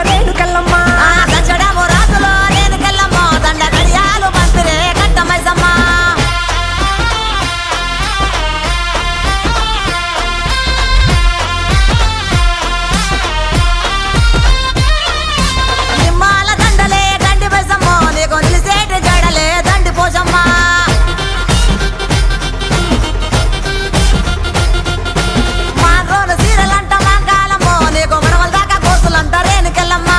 రేణుకెళ్ళమ్మ గచ్చడము రాజులో రేణుకెళ్ళమ్మ దండ గడియాలు పంపిరే కట్టమైసమ్మ నిమ్మాల దండలే దండి మైసమ్మ నీకు నిలిసేటి జడలే దండి పోసమ్మ మాగోలు సీరలంట మంగాలమ్మో నీకు మనవల దాకా కోసులంట రేణుకెళ్ళమ్మ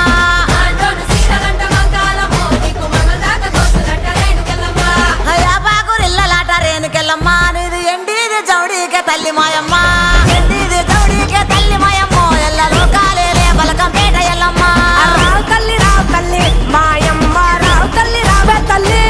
యాపాకురిల్లలాట రేణుకెళ్ళమ్మ నీది ఎండిది జౌడీకే తల్లి మాయమ్మ ఎండిది జౌడీకే తల్లి మాయమ్మ ఎల్ల లోకాలేలే బలకంపేట ఎల్లమ్మ రావు తల్లి మాయమ్మ రావు తల్లి రావే తల్లి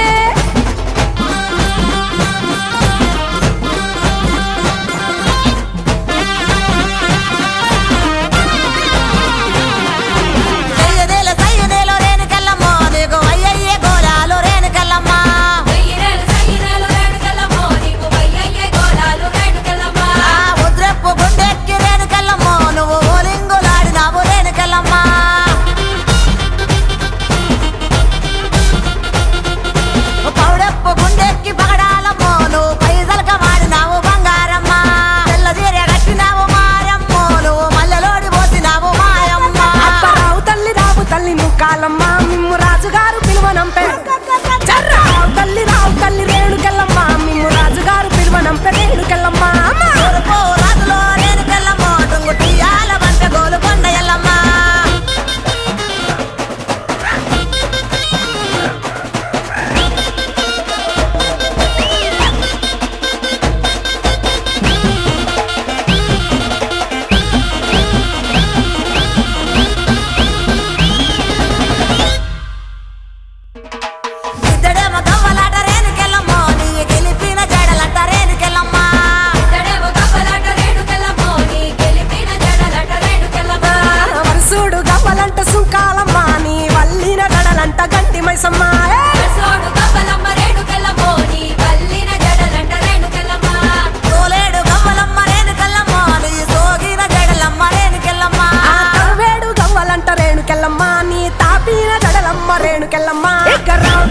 సయ్యదేలో రేణుకెళ్ళమ్మ నీకు అయ్యయ్యే గోలాలు రేణుకెళ్ళమ్మ ఉద్రెప్పు గుండెక్కి రేణుకెళ్ళమ్మ నువ్వు ఓలింగులాడినావు రేణుకెళ్ళమ్మ పౌడెప్పు గుండెక్కి పగడాలమ్మ నువ్వు పైసలక వాడినావు బంగారమ్మ తెల్ల చీర కట్టినావు మాయమ్మ నువ్వు మల్లెలోడి పోసినావు మాయమ్మ రావు తల్లి నువ్వు కాలమ్మ మిమ్ము రాజుగారు పిలువనంపే రావు తల్లి రేణుకెళ్ళమ్మ మిమ్ము రాజుగారు పిలువనంపే రేణుకెళ్ళమ్మ తూర్పు రాజులో రేణుకెళ్ళమ్మ టుంగు టీయాల వంట గోలుకొండ ఎల్లమ్మ ఇద్దడేమో గవ్వలాట రేణుకెళ్ళమ్మ నీ గెలిపిన జడలంట రేణుకెళ్ళమ్మ వరుసుడు గవ్వలంట సుంకాలమ్మ నీ వల్లిన గడలంట గంటి మైసమ్మ తోలేడు గవ్వలమ్మ రేణుకెళ్ళమ్మ నీ సోగిన జడలమ్మ రేణుకెళ్ళమ్మ వేడు గవ్వలంట రేణుకెళ్ళమ్మ నీ తాపిన గడలమ్మ రేణుకెళ్ళమ్మ రావు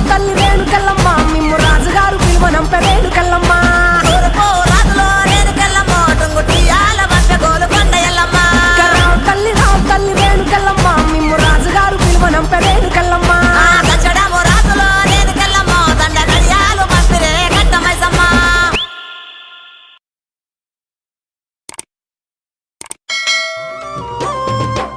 తల్లి రేణుకెళ్ళమ్మ మిమ్ము రాజుగారు పిలువనంపే రేణుకెళ్ళమ్మ తూర్పు రాజులో రేణుకెళ్ళమ్మ టుంగు టీయాల వంట గోలుకొండ ఎల్లమ్మ రావు తల్లి రేణుకెళ్ళమ్మ మిమ్ము రాజుగారు పిలువనంపే రేణుకెళ్ళమ్మ గచ్చడము రాజులో రేణుకెళ్ళమ్మ దండ గడియాలు పంపిరే కట్టమైసమ్మ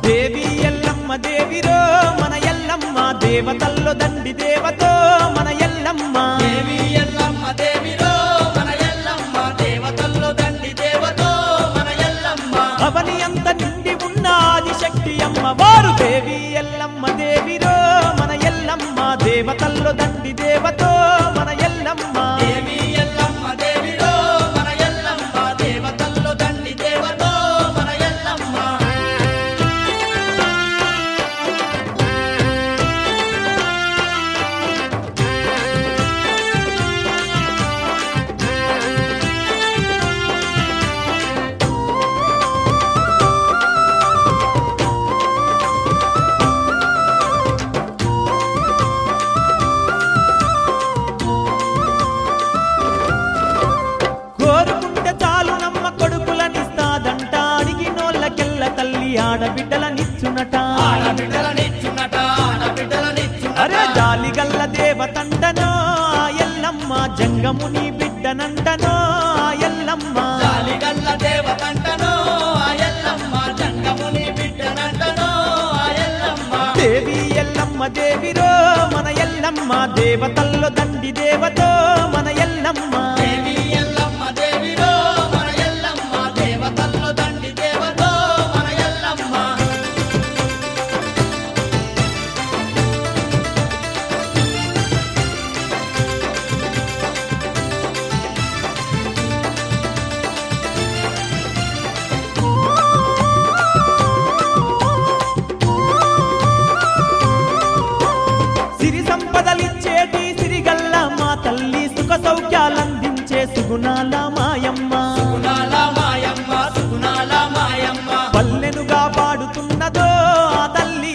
దేవి ఎల్లమ్మ దేవిరో మన ఎల్లమ్మ దేవతల్లో దండి దేవతో మన ఎల్లమ్మ దేవి ఎల్లమ్మ దేవిరో మన ఎల్లమ్మ దేవతల్లో దండి దేవతో మన ఎల్లమ్మ అవని అంత నిండి ఉన్న ఆదిశక్తి అమ్మ వారు దేవి ఎల్లమ్మ దేవిరో మన ఎల్లమ్మ దేవతల్లో దండి దేవతో మన ఎల్లమ్మ దేవి ఎల్లమ్మ దేవిరో మన ఎల్లమ్మ దేవతల్లో దండి దేవతో మన ఎల్లమ్మ కోరుకుంటే చాలు నమ్మ కొడుకులనిస్తాదంట అడిగినోళ్ళకెల్ల తల్లి ఆడబిడ్డలనిచ్చునట అరే జాలిగల్ల దేవతండనో ఆ ఎల్లమ్మ జంగముని బిడ్డనంటనో ఆ ఎల్లమ్మ జాలిగల్ల దేవతండనో ఆ ఎల్లమ్మ జంగముని బిడ్డనంటనో ఆ ఎల్లమ్మ దేవి ఎల్లమ్మ దేవిరో మన ఎల్లమ్మ దేవతల్లో దండి దేవతో మన ఎల్లమ్మ దేవి ఎల్లమ్మ దేవిరో మన ఎల్లమ్మ దేవతల్లో దండి దేవతో మన ఎల్లమ్మ సుగుణాల మాయమ్మ పల్లెనుగా పాడుతున్నదో ఆ తల్లి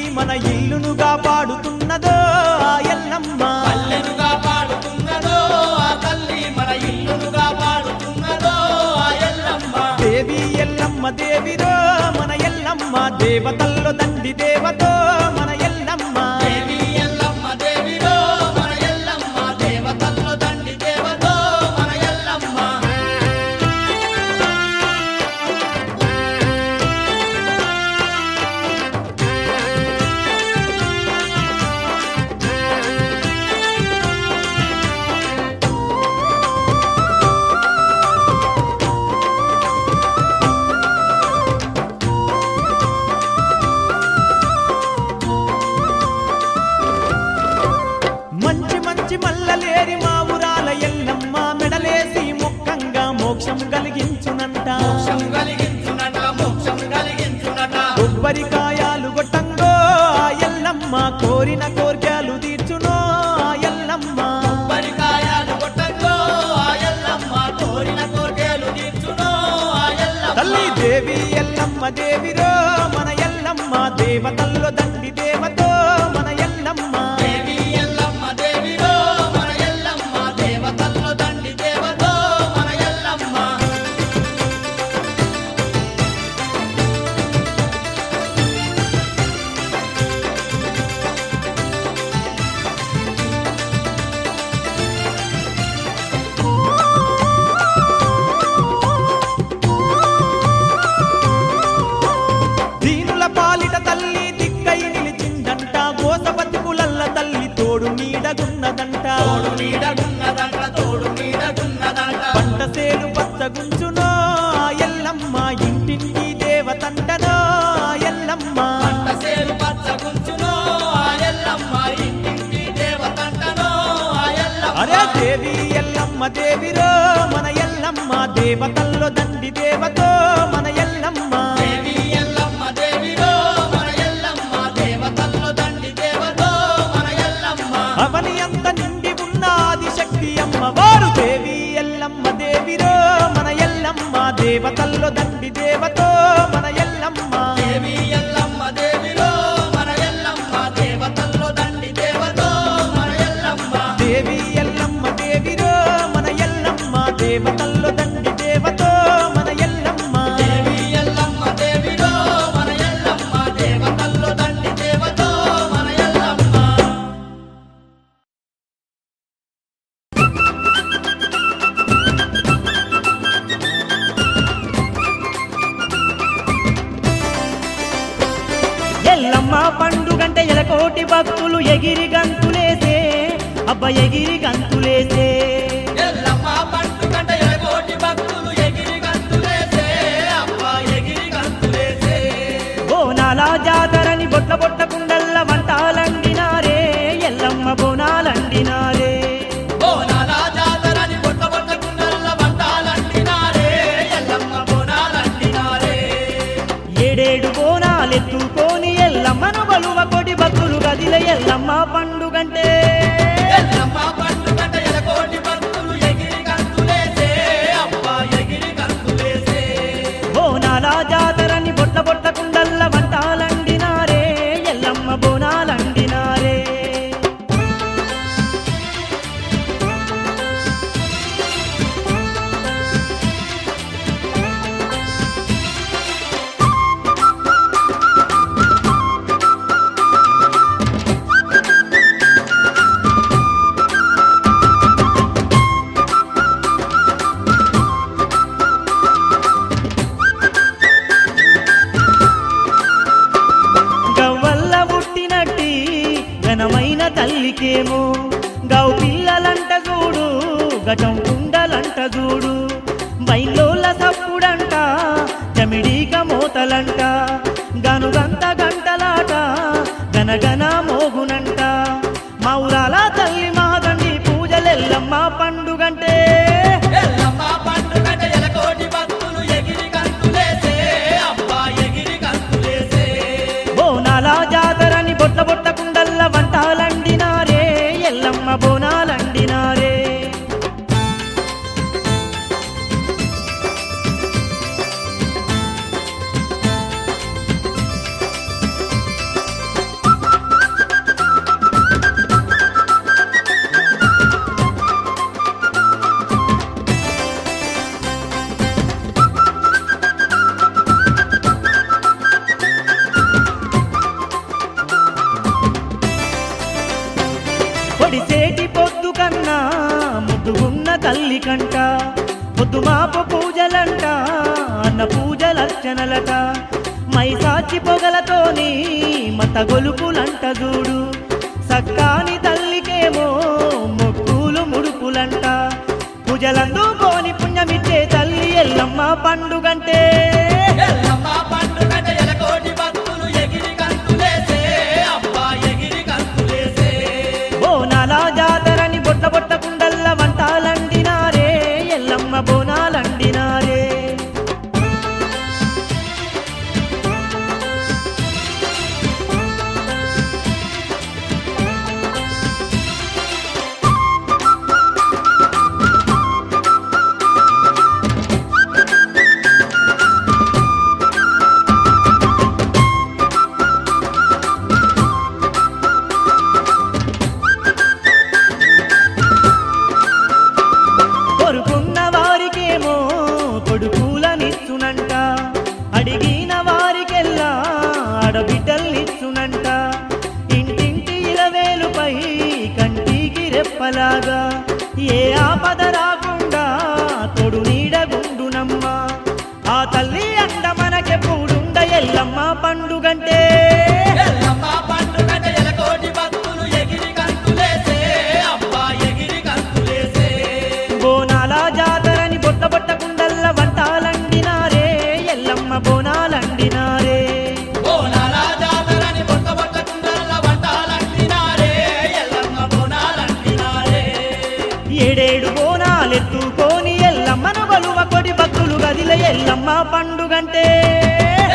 ఎల్లమ్మ పల్లెనుగా పాడుతున్నదో ఆ తల్లి మన ఇల్లునుగా పాడుతున్నదో ఆ ఎల్లమ్మ దేవి ఎల్లమ్మ దేవిరో మన ఎల్లమ్మ దేవతల్లో దండి దేవతో మన ఎల్లమ్మ దేవి ఎల్లమ్మ దేవిరో మన ఎల్లమ్మ దేవతల్లో దండి దేవతో మన ఎల్లమ్మ మంచి మంచి మల్లలేరి మా ఊరాల ఎల్లమ్మ మెడలేసి మొక్కంగా మోక్షం కలిగించునంట మోక్షం కలిగించునట మోక్షం కలిగించునట కొబ్బరికాయాలు గొట్టంగో ఆ ఎల్లమ్మ కోరిన కోర్కెలు తీర్చునో ఆ ఎల్లమ్మ పరికాయాలు కొట్టంలో ఆ ఎల్లమ్మ కోరిన కోర్కెలు తీర్చునో ఆ ఎల్లమ్మ తల్లి దేవి ఎల్లమ్మ దేవిరో మన ఎల్లమ్మ దేవతల్లో దండి దేవతో మన ఎల్లమ్మ దేవి ఎల్లమ్మ దేవిరో మన ఎల్లమ్మ దేవతల్లో దండి దేవతో మన ఎల్లమ్మ దీనుల పాలిట తల్లి దిక్కై నిలిచిందంట గోసబతుకులల్ల తల్లి తోడు నీడగున్నదంట తోడు నీడగున్నదంట తోడు నీడగున్నదంట పంట సేలు పచ్చగుంచునో ఆ ఎల్లమ్మ ఇంటింటి దేవతంటనో ఆ ఎల్లమ్మ పంట సేరు పచ్చగుంచునో ఆ ఎల్లమ్మ ఇంటింటి దేవతంటనో ఆ ఎల్లమ్మ అరే దేవి ఎల్లమ్మ దేవిరో మన ఎల్లమ్మ దేవతల్లో దండి దేవతో మన ఎల్లమ్మ దేవి ఎల్లమ్మ దేవిరో మన ఎల్లమ్మ దేవతల్లో దండి దేవతో మన ఎల్లమ్మ అవని అంత నిండి ఉన్న ఆదిశక్తి అమ్మవారు దేవి ఎల్లమ్మ దేవిరో మన ఎల్లమ్మ దేవతల్లో దండి దేవతో మన ఎల్లమ్మ దేవి ఎల్లమ్మ దేవిరో మన ఎల్లమ్మ దేవతల్లో దండి దేవతో మన ఎల్లమ్మ దేవి ఎల్లమ్మ దేవిరో మన ఎల్లమ్మ దేవతల్లో దండి దేవతో మన ఎల్లమ్మ దేవి ఎల్లమ్మ దేవిరో మన ఎల్లమ్మ దేవతల్లో దండి దేవతో మన ఎల్లమ్మ ఎల్లమ్మ పండుగంటే ఎలకోటి భక్తులు ఎగిరి గంతులేసే అబ్బ ఎగిరి గంతులేసే ఎల్లమ్మ పండుగంట ఎలకోటి భక్తులు ఎగిరి గంతులేసే అబ్బ ఎగిరి గంతులేసే బోనాల జాతరని బొట్ల బొట్ట కుండల్ల వంటాలండినారే ఎల్లమ్మ బోనాలండినారే బోనాల జాతరని బొట్ట బొట్ట కుండల్ల వంటాలంటినారే ఎల్లమ్మ బోనాలంటినారే ఏడేడు బోనాలెత్తుకొని ఎల్లమ్మను బలువ కొడి భక్తులు గదిల ఎల్లమ్మ పండుగంటే ఎల్లమ్మ పండుగంట ఎలకోటి భక్తులు ఎగిరి గంతులేసే అబ్బ ఎగిరి గంతులేసే బోనాల జాతరని బొట్ల బొట్ట కుండల్ల వంటాలండినారే ఎల్లమ్మ బోనాలండినారే గవ్వల్ల పుట్టినట్టి ఘనమైన తల్లికేమో గౌ పిల్లలంట చూడు గటం కుండలంట చూడు బైలోల సప్పుడంట జమిడీక మోతలంట గనుగంత గంటలాట గనగన మోగునంట మౌరాల తల్లి మహదండి పూజలెల్లమ్మ పండుగంటే ఎల్లమ్మ పండుగంట ఎలకోటి భక్తులు ఎగిరి గంతులేసే అబ్బ ఎగిరి గంతులేసే బోనాల జాతరని బొట్ల బొట్ట కుండల్ల వంటాలండినారే ఎల్లమ్మ బోనాలండినారే పొడిసేటి పొద్దు కన్నా ముద్దుగున్న తల్లి కంట పొద్దుమాపు పూజలంట అన్న పూజలర్చనలట మైసాచి పొగలతోని మత గొలుపులంట చూడు సక్కాని తల్లికేమో మొక్కులు ముడుపులంట పూజలందుకోని పుణ్యమిచ్చే తల్లి ఎల్లమ్మ పండుగంటే ఎల్లమ్మ పండుగట ఎలకోటి భక్తులు ఎగిరి గంతులేసే అబ్బా ఎగిరి గంతులేసే బోనాల జాతరని బొట్ల బొట్ట కుండల్ల వంటాలండినారే ఎల్లమ్మ బోనాలండినారే కోరుకున్న వారికేమో కొడుకులనిచ్చునంట అడిగిన వారికెల్లా ఆడబిడ్డల్నిచ్చునంట ఇంటింటి ఇలవేలుపై కంటికి రెప్పలాగా ఏ ఆపద రాకుండా తొడు నీడగుండునమ్మ ఆ తల్లి అండ మనకెప్పుడుండ ఎల్లమ్మ పండుగంటే ఎల్లమ్మ పండుగట ఎలకోటి భక్తులు ఎగిరి గంతులేసే అబ్బా ఎగిరి గంతులేసే బోనాల జాతరని బొట్ట బొట్ట కుండల్ల వంటాలండినారే ఎల్లమ్మ బోనాలండినారే బోనాల జాతరని బొట్ట బొట్ట కుండల్ల వంటాలంటినారే ఎల్లమ్మ బోనాలంటినారే ఏడేడు బోనాలెత్తుకోని ఎల్లమ్మను బలువ కొడి భక్తులు గదిల ఎల్లమ్మ పండుగంటే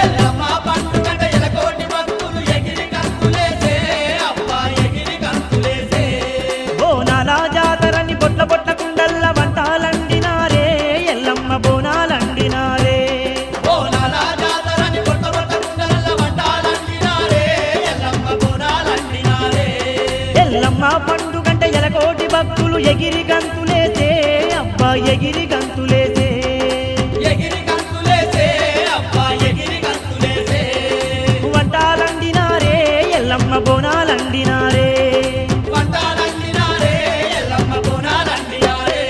ఎల్లమ్మ పండుగట ఎలకోటి భక్తులు ఎగిరి గంతులేసే అబ్బా ఎగిరి గంతులేసే బోనాల జాతరని బొట్ల బొట్ట కుండల్ల వంటాలండినారే ఎల్లమ్మ బోనాలండినారే బోనాల జాతరని బొట్ట బొట్ట కుండల్ల వంటాలంటినారే ఎల్లమ్మ బోనాలంటినారే ఎల్లమ్మ పండుగంటే ఎలకోటి భక్తులు ఎగిరి గంతులేసే అబ్బా ఎగిరి గంతులేసే ఎగిరి గంతులేసే అబ్బా ఎగిరి గంతులేసే వంటాలండినారే ఎల్లమ్మ బోనాలండినారే వంటాలంటినారే ఎల్లమ్మ బోనాలంటినారే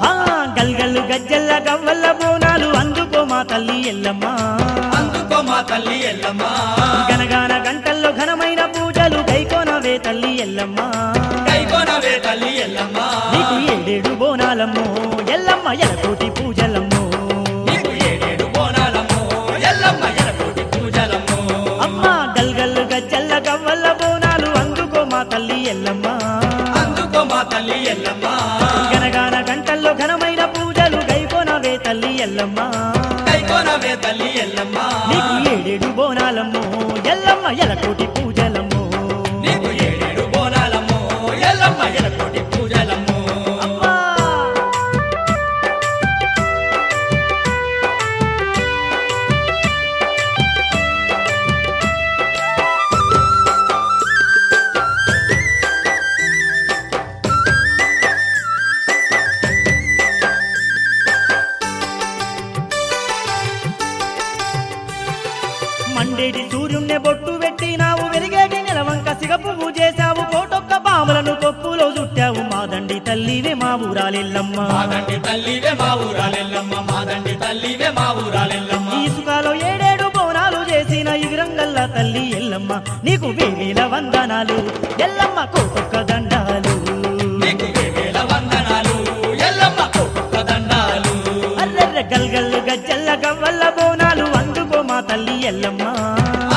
ఆ గల్గల్లు గజ్జల్ల గవ్వల్ల బోనాలు అందుకో మా తల్లి ఎల్లమ్మ అందుకో మా తల్లి ఎల్లమ్మ గనగాన గంటల్లో ఘనమైన పూజలు గైకోనవే తల్లి ఎల్లమ్మ కైకొనవే తల్లి ఎల్లమ్మ నీకు ఏడేడు బోనాలమ్మో ఎల్లమ్మ ఎలకోటి పూజలమ్మో నీకు ఏడేడు బోనాలమ్మో ఎల్లమ్మ ఎలకోటి పూజలమ్మో అమ్మ గల్గల్లు గజ్జల్ల గవ్వల్ల బోనాలు అందుకో మా తల్లి ఎల్లమ్మ అందుకో మా తల్లి ఎల్లమ్మ గనగాన గంటల్లో ఘనమైన పూజలు గైకోనవే తల్లి ఎల్లమ్మ కైకొనవే తల్లి ఎల్లమ్మ నీకు ఏడేడు బోనాలమ్మో ఎల్లమ్మ ఎలకోటి పూజలమ్మో నీకు ఏడేడు బోనాలమ్మో ఎల్లమ్మ ఎలకోటి పూజలమ్మో అమ్మా మండేటి సూర్యుణ్ణి బొట్టు పెట్టినావు వెలిగేటి నెలవంక సిగ పువ్వు చేశావు కోటొక్క పాములను కొప్పులో చుట్టావు మాదండి తల్లివే మా ఊరాలెల్లమ్మ మాదండి తల్లివే మా ఊరాలెల్లమ్మ మాదండి తల్లివే మా ఊరాలెల్లమ్మ ఇసుకలో ఏడేడు బోనాలు చేసిన ఇగురంగల్ల తల్లి ఎల్లమ్మ నీకు వేవేల వందనాలు ఎల్లమ్మ కోటొక్క దండాలు నీకు వేవేల వందనాలు ఎల్లమ్మ కోటొక్క దండాలు అర్రెర్రె గల్గల్లు గజ్జల్ల గవ్వల్ల బోనాలు అందుకో మా తల్లి ఎల్లమ్మ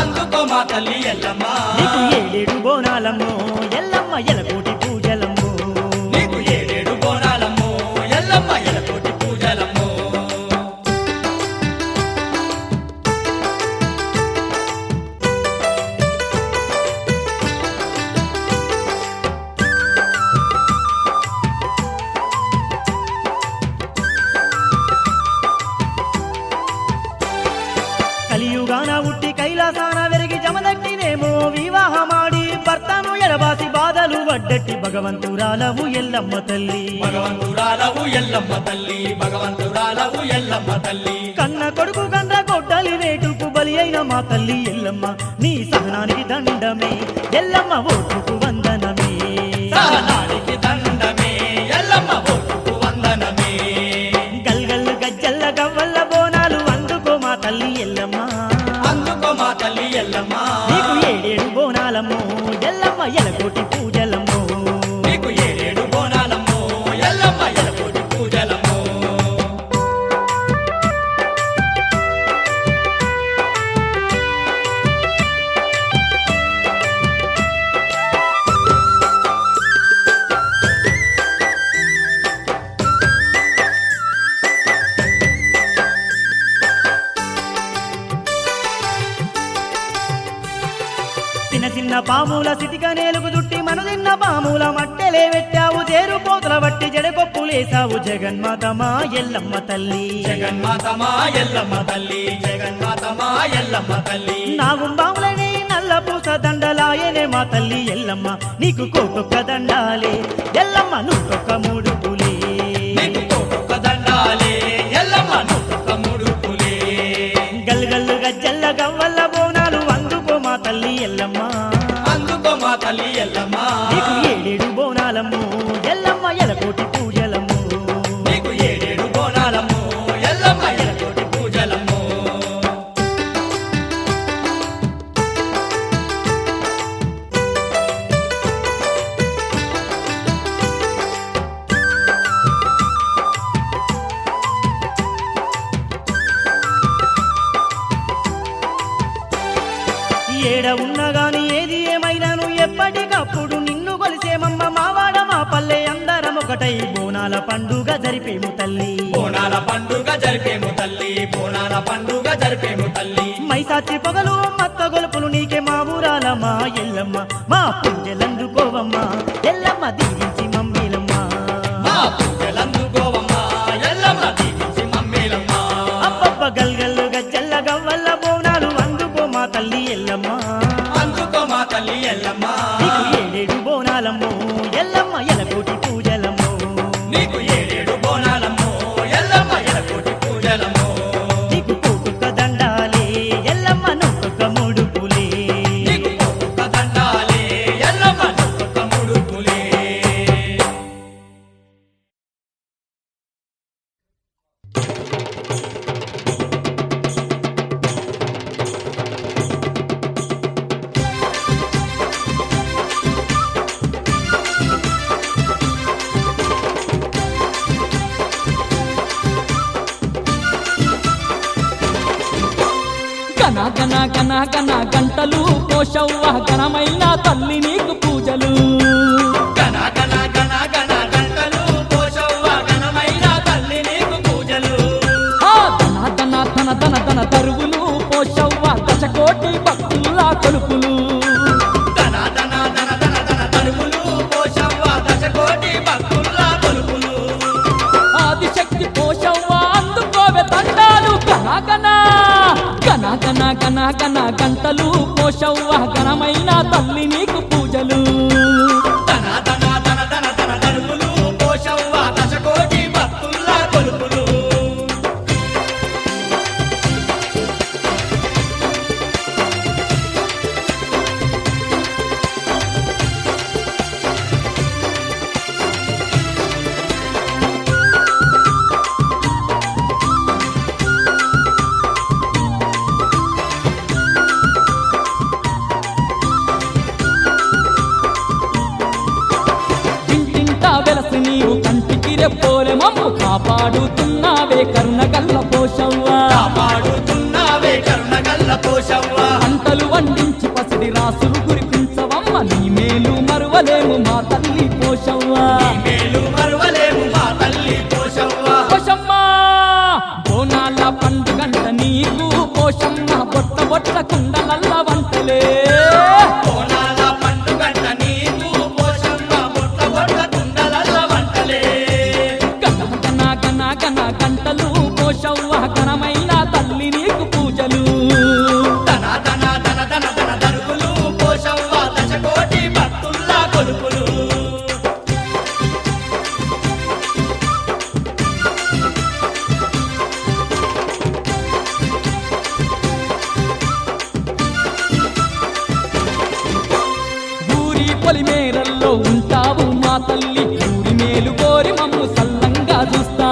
అందుకో మా తల్లి ఎల్లమ్మ నీకు ఏడేడు బోనాలమ్మో ఎల్లమ్మ ఎలకోటి పూజలమ్మో నీకు ఏడేడు బోనాలమ్మో ఎల్లమ్మ ఎలకోటి పూజలమ్మో కలియుగాన ఉట్టి కై సాన వెరిగి జమదట్టినేమో వివాహమాడి భర్తను ఎడబాసి బాధలు వడ్డట్టి భగవంతురాలవు ఎల్లమ్మ తల్లి భగవంతురాలవు ఎల్లమ్మ తల్లి భగవంతురాలవు ఎల్లమ్మ తల్లి కన్న కొడుకు గండ్ర కొట్టలి వేటుకు బలి అయిన మా తల్లి ఎల్లమ్మ నీ సహనానికి దండమే ఎల్లమ్మ ఓటుకు వందనమే సహనానికి దండమే ఎల్లమ్మ ఓటుకు వందనమే గల్గల్లు గజ్జల్ల గవ్వల్ల బోనాలు అందుకో మా తల్లి ఎల్లమ్మ అందుకో మా తల్లి ఎల్లమ్మ నీకు ఏడేడు బోనాలమ్మో ఎల్లమ్మ ఎలకోటి పూజలమ్మో నీకు 7 బోనాలమ్మో ఎల్లమ్మ ఎలకోటి పూజలమ్మో చిన్న చిన్న పాముల సిటిక నేలుగు దుట్టి మను తిన్న పాముల మట్టెలే పెట్టావు తేరు పోతల బట్టి జడకొప్పులేసావు జగన్మాత మా ఎల్లమ్మ తల్లి జగన్మాత మా ఎల్లమ్మ తల్లి జగన్మాత మా ఎల్లమ్మ తల్లి నాగుంబాములని నల్ల పూస దండలాయనే మా తల్లి ఎల్లమ్మ నీకు కోకొక్క దండాలే ఎల్లమ్మ నూటొక్క మూడుపులే నీకు కోటొక్క దండాలే ఎల్లమ్మ నూటొక్క ముడుపులే గల్గల్లు గజ్జల్ల గవ్వల్ల బోనాలు అందుకో మా తల్లి ఎల్లమ్మ అందుకో మా తల్లి ఎల్లమ్మ నీకు ఏడేడు బోనాలమ్ము ఎల్లమ్మ ఎలకోటి పూజలమ్ము నీకు 7 బోనాలమ్మో ఎల్లమ్మ ఎలకోటి పూజలమ్మో ఏడ ఉన్నగాని ఏది ఏమైనాను ఎప్పటికప్పుడు నిన్ను కొలిసేమమ్మ మావాడ మా పల్లె అందరం ఒకటై బోనాల పండుగ జరిపేము తల్లి బోనాల పండుగ జరిపేము తల్లి బోనాల పండుగ జరిపేము తల్లి మైసాచి పొగలు మత్త గొలుపులు నీకే మా ఊరాల మా ఎల్లమ్మ మా పూజలందుకోవమ్మ ఎల్లమ్మ దీవించి మమ్మీలమ్మ మా పూజలందుకోవమ్మా ఎల్లమ్మ దీవించి మమ్మేలమ్మ అబ్బబ్బ గల్గల్లు గజ్జల్ల గవ్వల్ల బోనాలు అందుకో మా తల్లి ఎల్లమ్మ అందుకో మా తల్లి ఎల్లమ్మ నీకు ఏడేడు బోనాలమ్మో ఎల్లమ్మ ఎలకోటి పూజలమ్మో నీకు 7 బోనాలమ్మో ఎల్లమ్మ ఎలకోటి పూజలమ్మో నీకు కోటుక దండాలే ఎల్లమ్మ నొక్కొక్క మూడుపులే నీకు కోటొక్క దండాలే ఎల్లమ్మ నూటొక్క ముడుపులే గన గన గన గన గంటలు పోషవ్వ ఘనమైన తల్లి నీకు పూజలు గణ గణ గణ గణ గంటలు పోషవ్వ ఘనమైన తల్లి నీకు పూజలు ఆ ధన ధన ధన ధన ధన తరువులు పోషవ్వ దశకోటి భక్తుల్లా కొలుపులు ధన ధన ధన ధన ధన తలుపులు పోషవ్వ దశకోటి భక్తుల్లా కొలుపులు ఆదిశక్తి పోషవ్వ అందుకోవే దండాలు గన గన గన గన గన గన గంటలు పోషవ్వ ఘనమైన తల్లి నీకు పూజలు ధన ధన ధన ధన ధన తలుపులు పోషవ్వ దశకోటి భక్తుల్లా కొలుపులు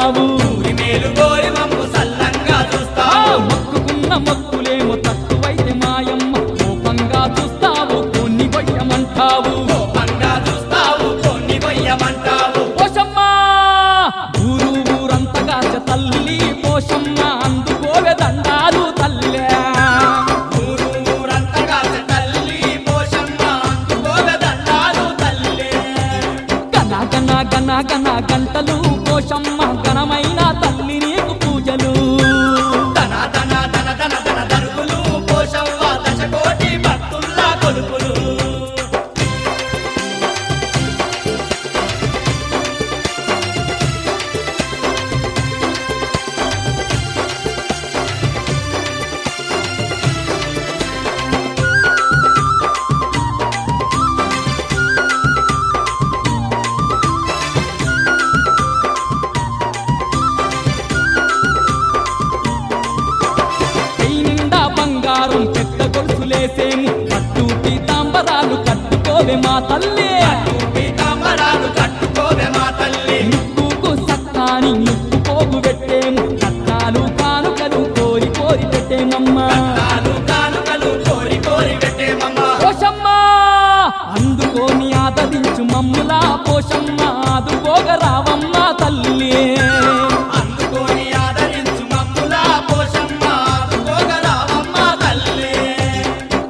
చూస్తావు ఊరి మేలు కోరి మమ్ము సల్లంగా చూస్తావు మొక్కుకున్న మొక్కులేమో తక్కువైతే మాయమ్మ కోపంగా చూస్తావు కొన్ని కొయ్యమంటావు కోపంగా చూస్తావు కొన్ని కొయ్యమంటావు పోషమ్మా ఊరంతగా తల్లి పోషమ్మ అందుకోవే దండాలు తల్లే ఊరంతగా తల్లి పోషమ్మ అందుకోవే దండాలు తల్లి గన గన గన గన గంటలు పోషమ్మ ఘనమైన తల్లి నీకు పూజలు ధన ధన ధన ధన ధన దరువులు పోషవ్వ దశకోటి భక్తుల్లా కొలుపులు కై నిండా బంగారం పెద్ద గొలుసులేసేము పట్టు పీతాంబరాలు కట్టుకోవే మా తల్లి పీతాంబరాలు కట్టుకోవే మా తల్లి ముక్కుకు సక్కాని ముక్కు పోగు పెట్టేము కట్నాలు కానుకలు కోరి కోరి పెట్టేమమ్మా నాలు కానుకలు కోరి కోరి పెట్టేమమ్మ పోషమ్మ అందుకోని ఆదరించు మమ్ములా పోషమ్మ ఆదుకోగ రావమ్మ తల్లి అందుకోని ఆదరించు మమ్ములా పోషమ్మ ఆదుకోగరావమ్మ తల్లి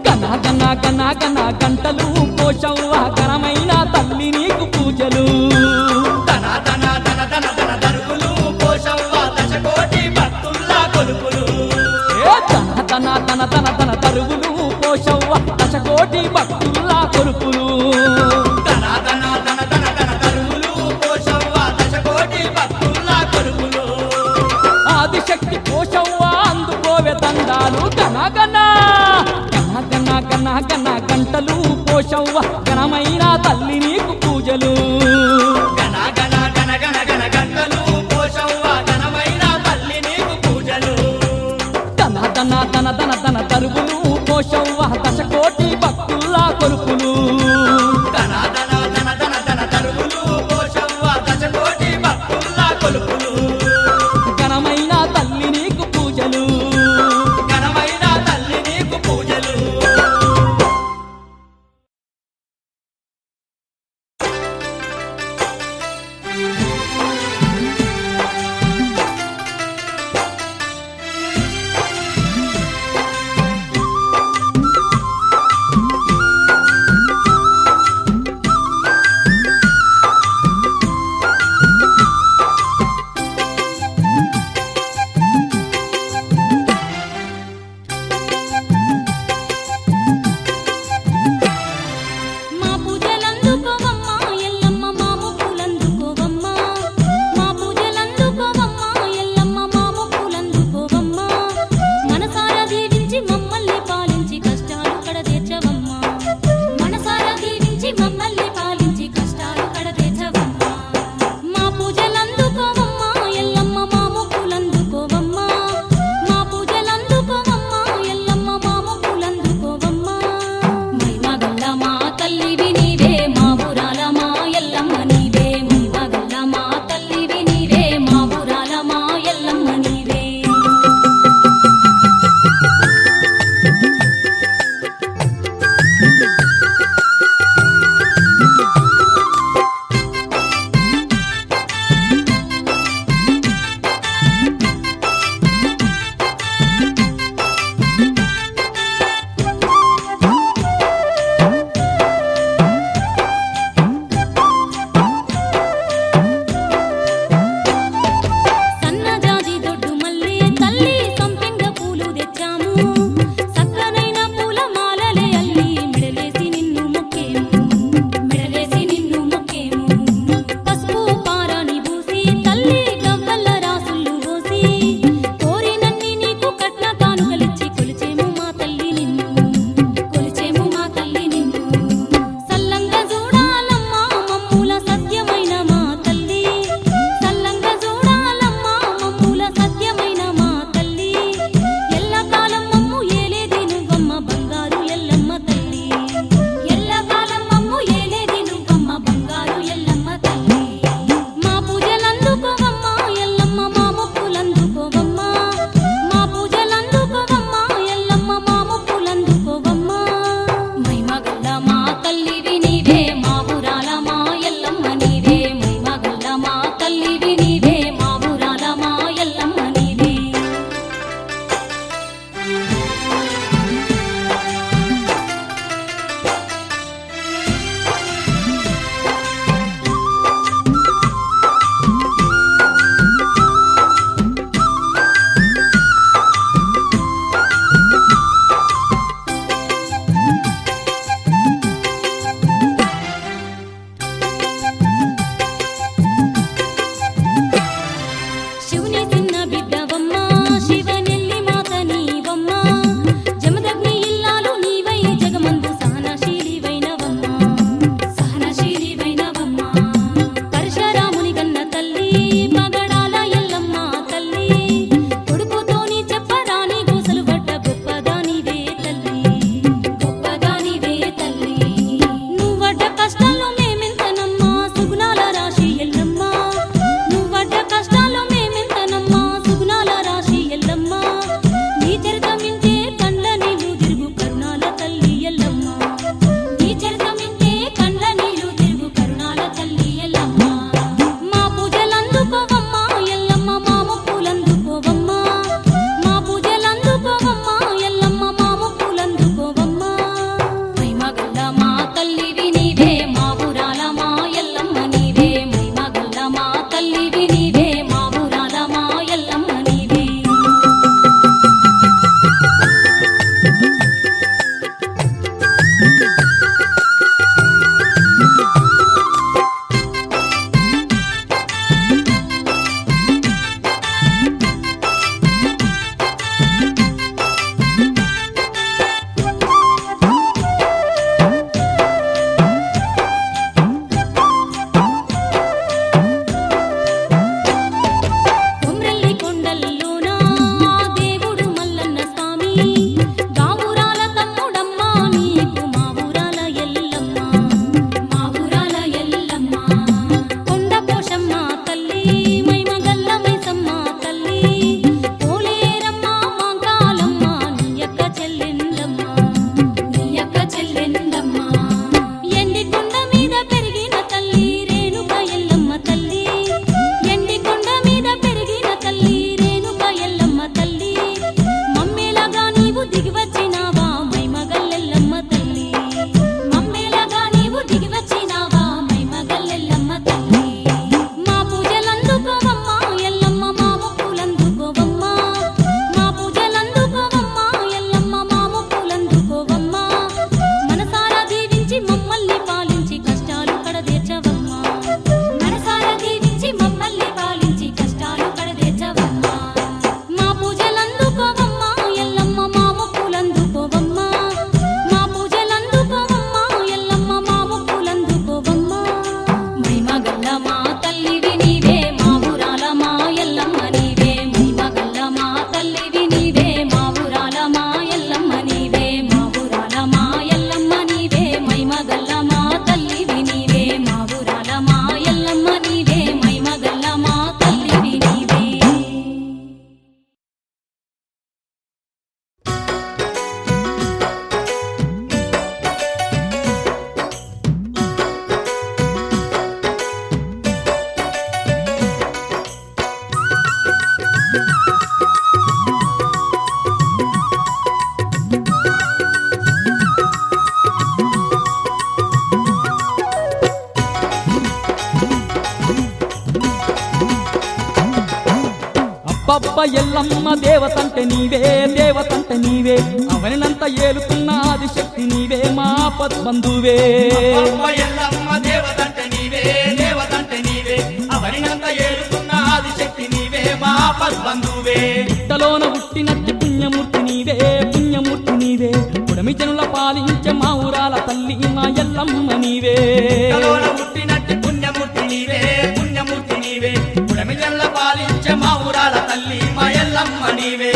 గన గన గన గన గంటలు పోషవ్వ ఘనమైన తల్లి నీకు పూజలు ధన ధన ధన ధన ధన దరువులు పోషవ్వ దశకోటి భక్తుల్లా కొలుపులు ఏ తన తన తన తన తన తరువులు పోషవ్వ దశకోటి భక్తుల్లా కొరుపులు ధన ధన ధన ధన ధన దరువులు పోషవ్వ దశకోటి భక్తుల్లా కొలుపులు ఆదిశక్తి పోషవ్వ అందుకోవే దండాలు గన గన గన గన గన గన గంటలు పోషవ్వ ఘనమైన తల్లి నీకు పూజలు గణ గణ గణ గణ గణ గంటలు పోషవ్వ ఘనమైన తల్లి నీకు పూజలు తన తన తన తన తన తరువులు పోషవ్వ దశకోటి భక్తుల్లా కొరుపులు ధన ధన ధన ధన ధన దరువులు పోషవ్వ దశకోటి భక్తుల్లా కొలుపులు ఘనమైన తల్లి నీకు పూజలు ఘనమైన తల్లి నీకు పూజలు అబ్బబ్బ ఎల్లమ్మ దేవతంటే నీవే దేవతంటే నీవే అవనినంత ఏలుతున్న ఆదిశక్తి నీవే మా పద్బంధువే అబ్బబ్బ ఎల్లమ్మ దేవతంటే నీవే దేవతంటే నీవే అవనినంత ఏలుతున్న ఆదిశక్తి నీవే మా పద్బంధువే పుట్టలోన పుట్టినట్టి పుణ్యమూర్తి నీవే పుణ్యమూర్తి నీవే పుడమి జనుల పాలించే మా ఊరాల తల్లి మా ఎల్లమ్మ నీవే కలోన పుట్టినట్టి పుణ్యమూర్తి నీవే పుణ్యమూర్తి నీవే పుడమి జనుల పాలించే మా ఊరాల తల్లి మా ఎల్లమ్మ నీవే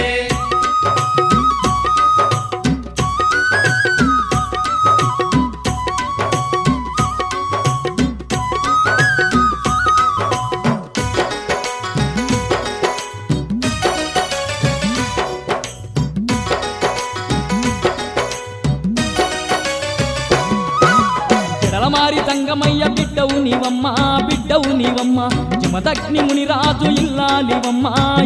మారి తంగమయ్య బిడ్డవు నీవమ్మ బిడ్డవు నీవమ్మ జమదగ్ని ముని రాజు ఇల్లాలివమ్మ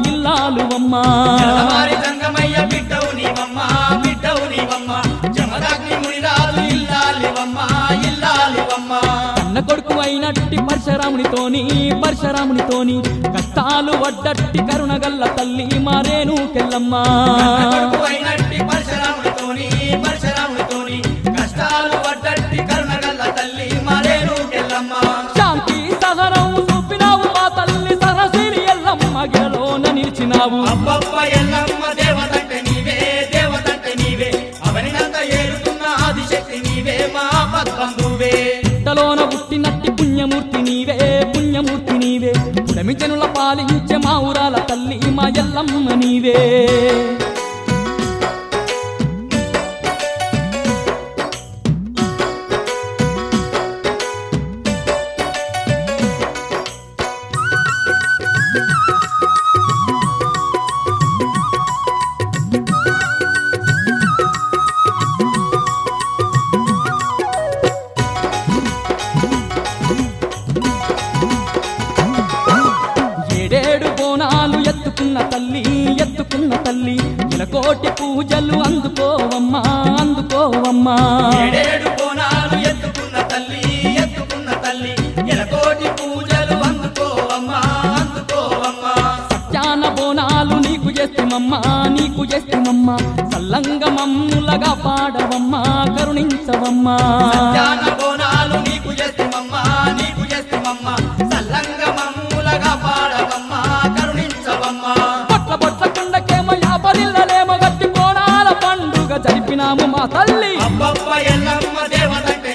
ఇల్లాలువమ్మ జలమారి సంగమయ్య బిడ్డవు నీవమ్మ బిడ్డవు నీవమ్మ జమదగ్ని మునిరాజు ఇల్లాలివమ్మ ఇల్లాలివమ్మ కన్న కొడుకు అయినట్టి పరశురామునితోని కష్టాలు వడ్డట్టి కరుణగల్ల తల్లి మారేను కెల్లమ్మ కొడుకు అయినట్టి పరశురామునితోని కష్టాలు పడ్డట్టి కరుణగల్ల తల్లి మరేను ఎల్లమ్మ శాంతి సహనం చూపినావు మా తల్లి సరసిరి ఎల్లమ్మ గిరలోన నిలిచినావు అబ్బబ్బ ఎల్లమ్మ దేవతంటే నీవే అవనినంత ఏలుతున్న ఆదిశక్తి నీవే మా పద్బంధువే పుట్టలోన పుట్టినట్టి పుణ్యమూర్తి నీవే పుణ్యమూర్తి నీవే పుడమి జనుల పాలించే మా ఊరాల తల్లి మా ఎల్లమ్మ నీవే ఏడేడు బోనాలు ఎత్తుకున్న తల్లి ఇలకోటి పూజలు అందుకోవమ్మా అందుకోవమ్మా ఏడేడు కోణాలు ఎత్తుకున్న తల్లి ఎలకోటి పూజలు అందుకోవమ్మా సత్యాన బోనాలు నీకు చేస్తుమమ్మా సల్లంగ మమ్ములగా పాడవమ్మా కరుణించవమ్మా ధ్యాన బోనాలు నీకు చేస్తుమమ్మా సల్లంగ మమ్ములగా పాడవమ్మా కరుణించవమ్మా బొట్ల బొట్ల కుండకేమో యాపరిల్లలేమో గట్టి బోనాల పండుగ జరిపినాము మా తల్లి అబ్బబ్బ ఎల్లమ్మ దేవతంటే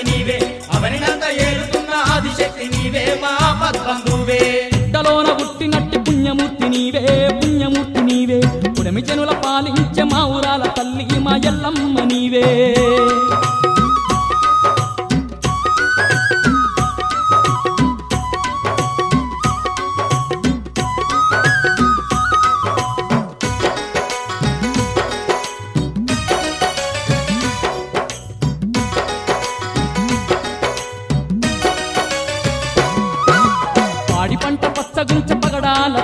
నీవే అవనినంత ఏలుతున్న ఆదిశక్తి నీవే మా పద్బంధువే పుట్టలోన పుట్టినట్టి పుణ్యమూర్తి నీవే పుడమి జనుల పాలించే మా ఊరాల తల్లి మా ఎల్లమ్మ నీవే పాడి పంట పచ్చగుంచ పగడాల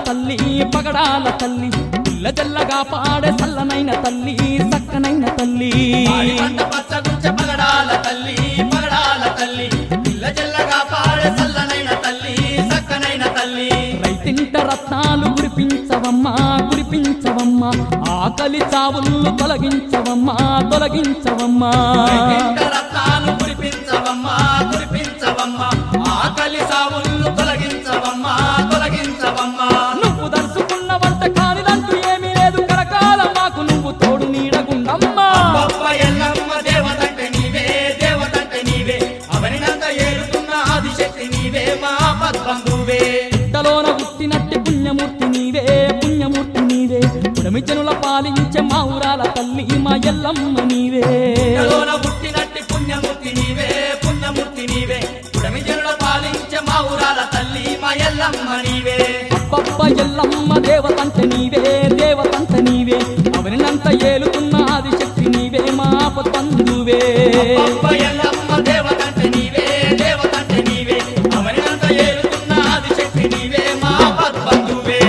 తల్లి పిల్ల జల్లగా పాడే సల్లనైన తల్లి సక్కనైన తల్లి పాడి పంట పచ్చగుంచ పగడాల తల్లి పిల్ల జల్లగా పాడే సల్లనైన తల్లి సక్కనైన తల్లి రైతింట రత్నాలు కురిపించవమ్మా ఆకలి చావులు తొలగించవమ్మా ఇంట రత్నాలు కురిపించవమ్మా ఆకలి సావులు తొలగించవమ్మా నువ్వు దర్శకున్న వంట కానిదంటూ ఏమీ లేదు కరకాల మాకు నువ్వు తోడు నీడగుండమ్మా అబ్బబ్బ ఎల్లమ్మ దేవతంటే నీవే అవనినంత ఏలుతున్న ఆదిశక్తి నీవే మా పద్బంధువే పుట్టలోన పుట్టినట్టి పుణ్యమూర్తి నీవే పుడమి జనుల పాలించే మా ఊరాల తల్లి మా ఎల్లమ్మ నీవే కలోన పుట్టినట్టి పుణ్యమూర్తి నీవే పుడమి జనుల పాలించే మా ఊరాల తల్లి మా ఎల్లమ్మ నీవే అబ్బబ్బ ఎల్లమ్మ దేవతంటే నీవే అవనినంత ఏలుతున్న ఆదిశక్తి నీవే మా పద్బంధువే అబ్బబ్బ ఎల్లమ్మ దేవతంటే నీవే అవనినంత ఏలుతున్న ఆదిశక్తి నీవే మా పద్బంధువే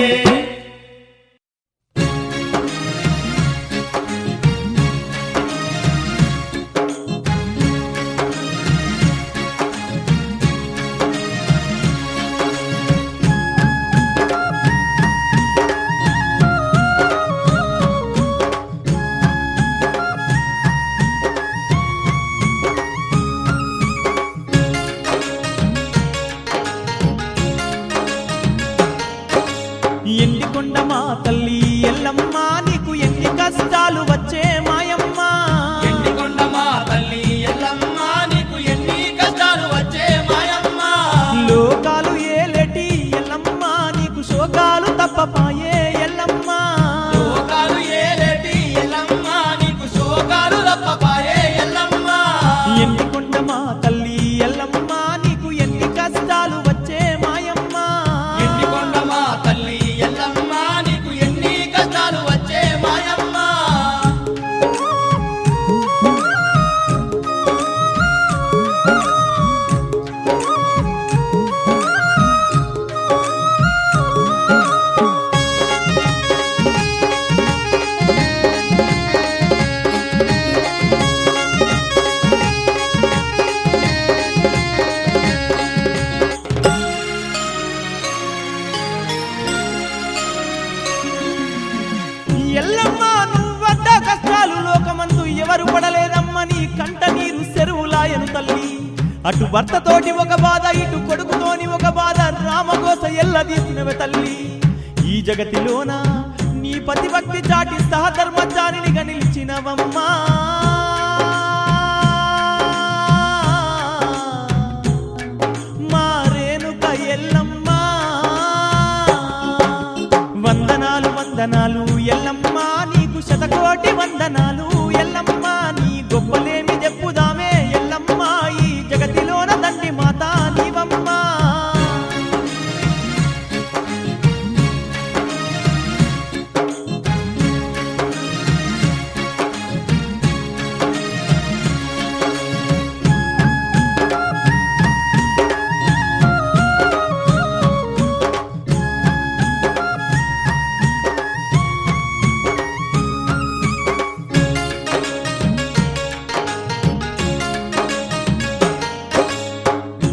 ఎవరు పడలేదమ్మ నీ కంట నీరు చెరువులాయను తల్లి అటు భర్తతోటి ఒక బాధ ఇటు కొడుకుతోని ఒక బాధ రామగోస ఎల్లదీసినవే తల్లి ఈ జగతిలోన నీ పతిభక్తి చాటి సహధర్మచారినిగా నిలిచినవమ్మా మా రేణుక ఎల్లమ్మ వందనాలు వందనాలు ఎల్లమ్మ నీకు శతకోటి వందనాలు ఎల్లమ్మ నీ గొప్పలేమి చెప్పుదామే ఎల్లమ్మ ఈ జగతిలోన దండి మాత నీవమ్మా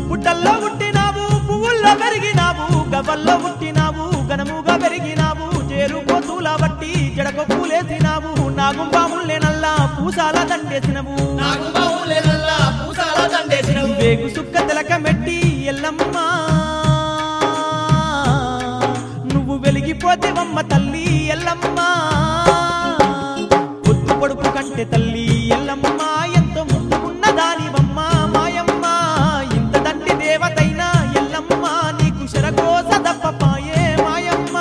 పుట్టల్లో పుట్టినావు పువ్వుల్లో పెరిగినావు గవ్వల్లో పుట్టినావు ఘనముగా పెరిగినావు చేరు పోతులా బట్టి జడకొప్పులేసినావు నాగుంబాముల్లే నల్లా పూసాల దండేసినవు వేగు సుక్క తెలక మెట్టి ఎల్లమ్మ నువ్వు వెలిగిపోతేవమ్మ తల్లి ఎల్లమ్మ పొద్దు పొడుపు కంటే తల్లి ఎల్లమ్మ ఎంతో ముందుకున్న దానివమ్మ మాయమ్మ ఇంత దండి దేవతైనా ఎల్లమ్మ నీకు శరకోస దప్పపాయే మాయమ్మ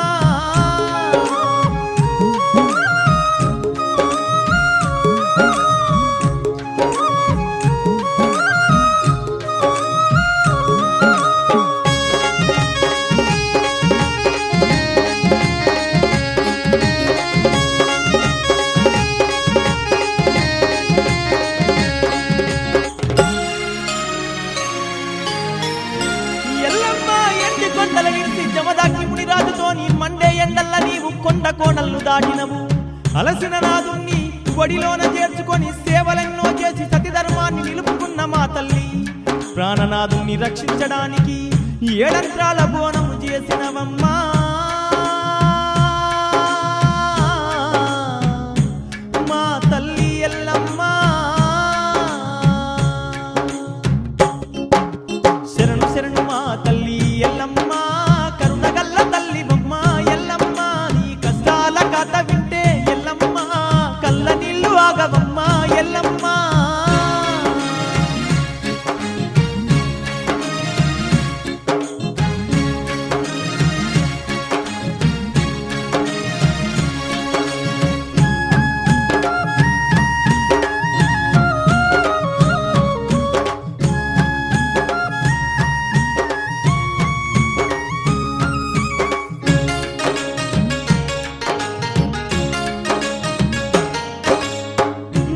ఎల్లమ్మ ఎండి కొండల విడిసి జమదాకి మునిరాజుతోని మండే ఎండల్ల నీవు కొండ కోణళ్ళు దాటినవు అలసిన నాదుణ్ణి ఒడిలోన చేర్చుకొని సేవలెన్నో చేసి సతి ధర్మాన్ని నిలుపుకున్న మా తల్లి ప్రాణనాథుణ్ణి రక్షించడానికి ఏడంత్రాల బోనము చేసినవమ్మా మా తల్లి ఎల్లమ్మ శరణు శరణు మా తల్లి ఎల్లమ్మ కరుణగల్ల తల్లి బొమ్మ ఎల్లమ్మ నీ కష్టాల కథ వింటే ఎల్లమ్మ కళ్ళ నీళ్ళు ఆగవమ్మ ఎల్లమ్మ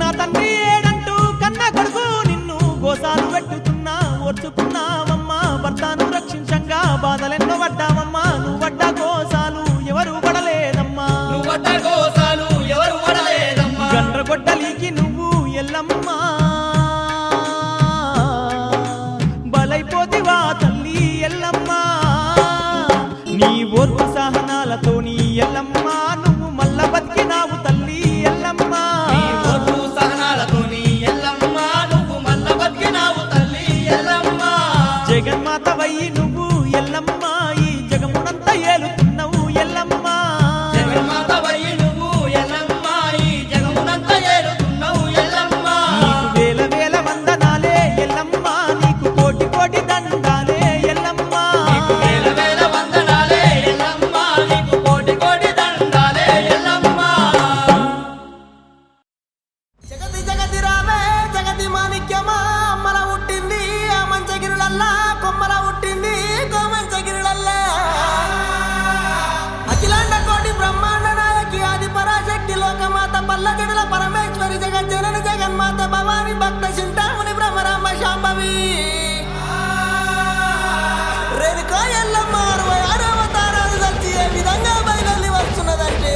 నా తండ్రి ఏడంటూ కన్న కొడుకు నిన్ను గోసాలు పెట్టుతున్నా ఓర్చుకున్నావమ్మా భర్తను రక్షించంగా బాధలెన్నో పడ్డావమ్మా నువ్వు పడ్డ గోసాలు ఎవరు పడలేదమ్మా గండ్రగొడ్డలికి నువ్వు ఎల్లమ్మ బలైపోతివా తల్లి ఎల్లమ్మ నీ ఓర్పు సహనాలతో నీ ఎల్లమ్మ నువ్వు మల్ల బతికినావు తల్లి ఎల్లమ్మ జగన్మాత వయ్యి నువ్వు ఎల్లమ్మ ఈ జగమునంత ఏలుతున్నావు ఎల్లమ్మ నీకు వేల వేల వందనాలే ఎల్లమ్మ నీకు కోటి కోటి దండాలే ఎల్లమ్మ జగతి జగతి రావే జగతి మాణిక్యమా అమ్మల పుట్టింది ఆ మంచగిరులల్లా కొమ్మల పుట్టింది కోమంచగిరులల్లా అఖిలాండ కోటి బ్రహ్మాండ నాయకి ఆది పరాశక్తి లోకమాత పల్లజడుల పరమేశ్వరి జగజ్జనని జగన్మాత భవాని భక్త చింతామణి బ్రహ్మరాంబ శాంభవి రేణుకా ఎల్లమ్మ 66 అవతారాలు కలిసి ఏ విధంగా బయలుదేరి వస్తున్నదంటే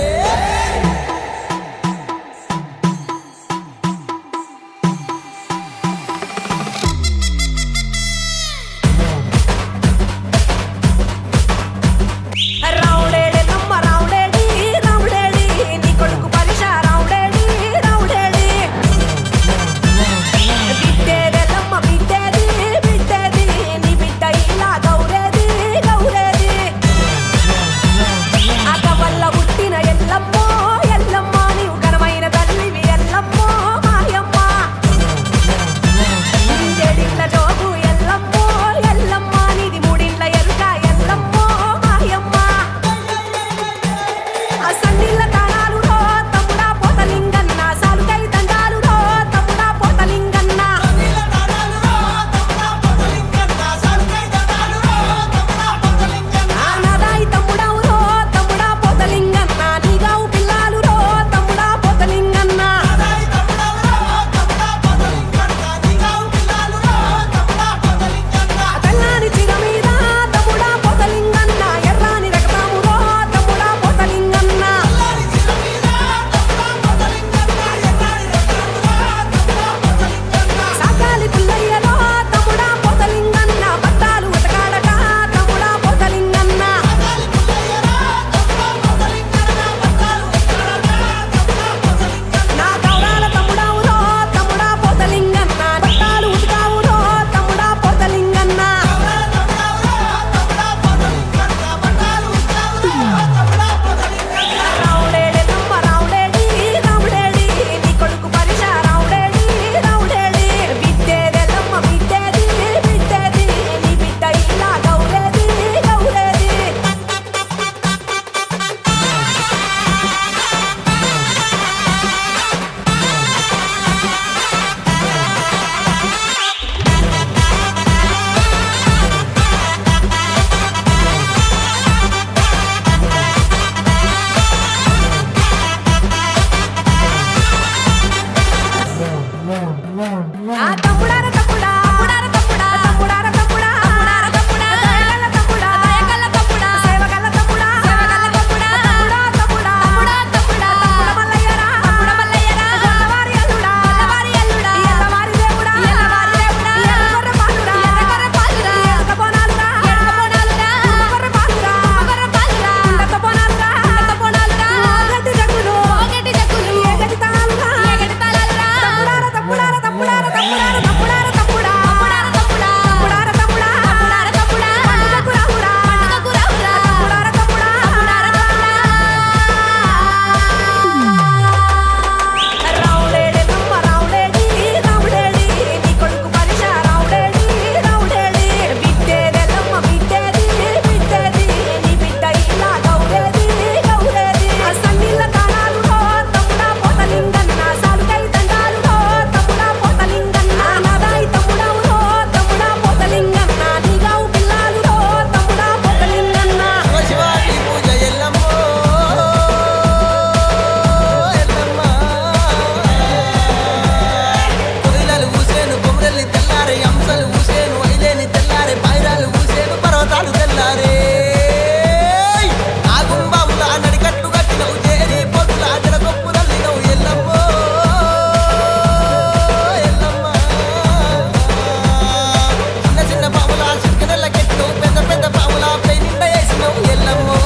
ఆ తమ్ముడార తమ్ముడా తమ్ముడార తమ్ముడా తమ్ముడార తమ్ముడా తమ్ముడార తమ్ముడా దయగల తమ్ముడా దయగల తమ్ముడా సేవగల తమ్ముడా సేవగల తమ్ముడా తమ్ముడా తమ్ముడా తమ్ముడా తమ్ముడా మల్లయ్యరా తమ్ముడా మల్లయ్యరా గొల్లవారి అల్లుడా గొల్లవారి అల్లుడా ఎల్లవారి దేవుడా ఎల్లవారి దేవుడా ఎర్రగొర్రె పాలురా ఎర్రగొర్రె పాలురా ఎర్రగ బోనాలురా ఎర్రగ బోనాలురా గొర్రె పాలురా గొర్రె పాలురా ఉండత బోనాలురా ఉండత బోనాలురా గట్టి జగ్గులు గట్టి జగ్గులు ఏ గట్టి తాళాలురా ఏ గట్టి తాళాలురా తమ్ముడార తమ్ముడార తమ్ముడార తమ్ముడార తమ్ముడా తమ్ముడార తమ్ముడా తమ్ముడార తమ్ముడా తమ్ముడార తమ్ముడా పండుగకు రావురా పండుగకు రావురా తమ్ముడార తమ్ముడా తమ్ముడార తమ్ముడా రావుడేడి నమ్మ రావుడేడి రావుడేడి నీ కొడుకు పరిష రావుడేడి రావుడేడి బిడ్డేదెల్లమ్మ బిడ్డేది బిడ్డేది నీ బిడ్డ ఇలా గౌరేది గౌరేది సన్నిళ్ళ తాళాలులో తమ్ముడా పోతలింగన్న సాలుకై దండాలులో తమ్ముడా పోతలింగన్న నాదాయి తమ్ముడవులో తమ్ముడా పోతలింగన్న నీగావు పిల్లాలులో తమ్ముడా పోతలింగన్న శివాజీ పూజ ఎల్లమ్మో ఎల్లమ్మ కొయిలలు ఊసేను కొమరెల్లి తెల్లారే అంశలు ఊసేను ఐలేని తెల్లారే పైరాలు ఊసేను పర్వతాలు తెల్లారే ఆగుంబాముల నడికట్లు కట్టినవు చేరి పొద్దుల జడగొప్పులల్లినవు ఎల్లమ్మో ఎల్లమ్మ చిన్న చిన్న పాముల చిక్కనెల్ల కెట్టినవు పెద్ద పెద్ద పాముల పై నిండ వేసినవు ఎల్లమ్మో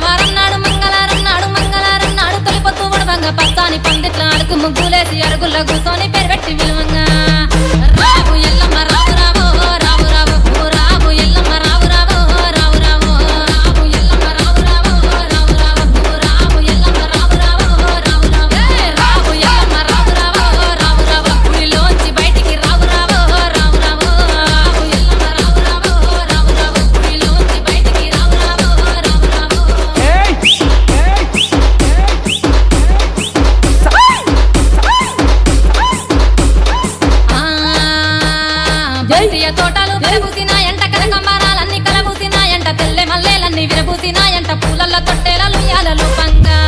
వారం నాడు మంగళారం నాడు తొలి పొత్తు ఉడవంగా పచ్చాని పందిట్ల అడుగు ముగ్గులేసి అరుగుల్లో కూసోని పేరు పెట్టి విలువంగా రావు ఎల్లమ్మ రావు రావు రావు రావు రావు ఎల్లమ్మ రావు రావు రావు రావు రావు ఎల్లమ్మ రావు రావు రావు రావు రావు ఎల్లమ్మ రావు రావు రావు రావు రావు ఎల్లమ్మ రావు రావు రావు రావు గుడిలోంచి బయటికి రావు రావు రావు రావు రావు ఎల్లమ్మ రావు రావు రావు రావు గుడిలోంచి బయటికి రావు రావు రావు రావు బంతియ తోటలు విరబూసినాయంట కనకంబరాలన్నీ కలబూసినాయంట తెల్లె మల్లెలన్నీ విరబూసినాయంట పూలల్ల తొట్టెలలు యాలలు పంగా